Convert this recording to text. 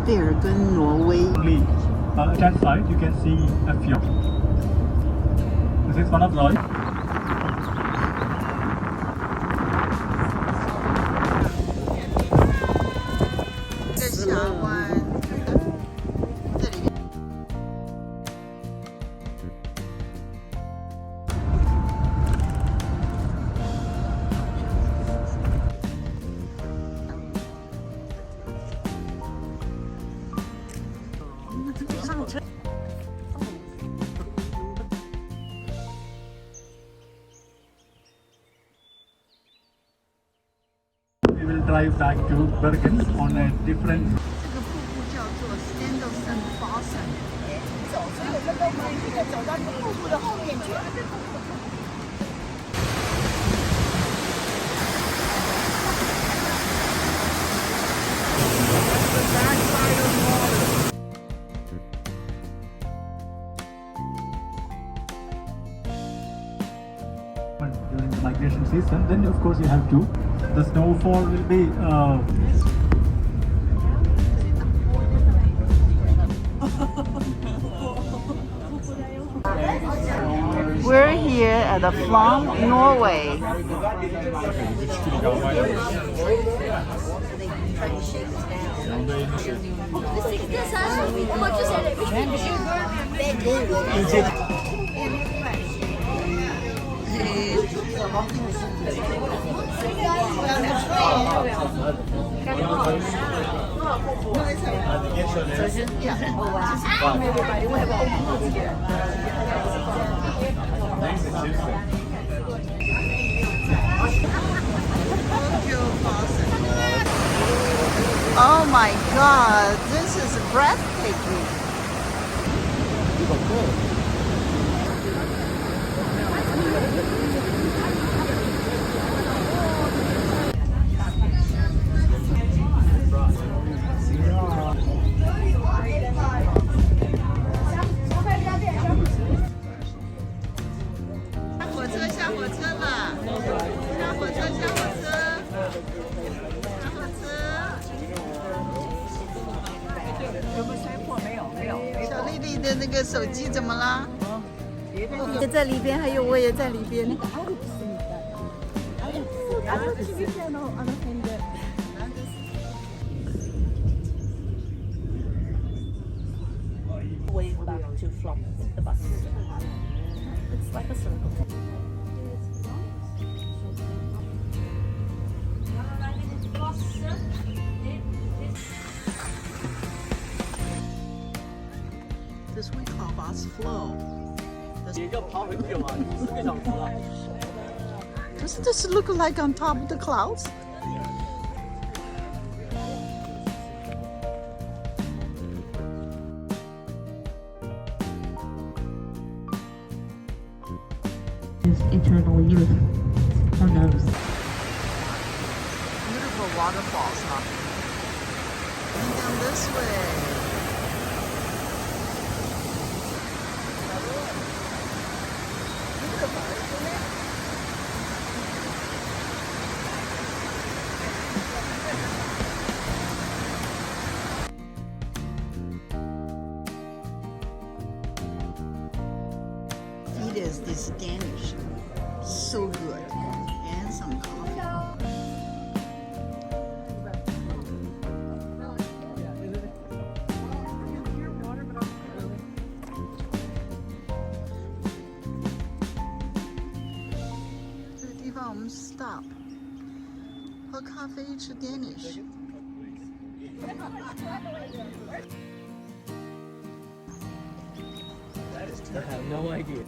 贝尔根挪威。At that side, you can see a fjord. This is one of those. 这个峡湾，这里。上车。We will drive back to Bergen on a different. 这个瀑布叫做 Stendelsen Fossen。走，所以我们都可以这个走到瀑布的后面去。During the migration season, then of course you have to. The snowfall will be. We're here at the from Norway. Oh my God, this is breathtaking.小丽丽的那个手机怎么了？也在里边，还有我也在里边。Way back to Florence, the bus. It's like a circle. This we call bus flow. 也要爬很久啊，4个小时啊。Doesn't this look like on top of the clouds? Eternal youth. Who knows? Beautiful waterfalls, huh? Coming down this way. It is this Danish. So good. And some coffee. This 个地方我们 stop， 喝咖啡吃 Danish。I have no idea.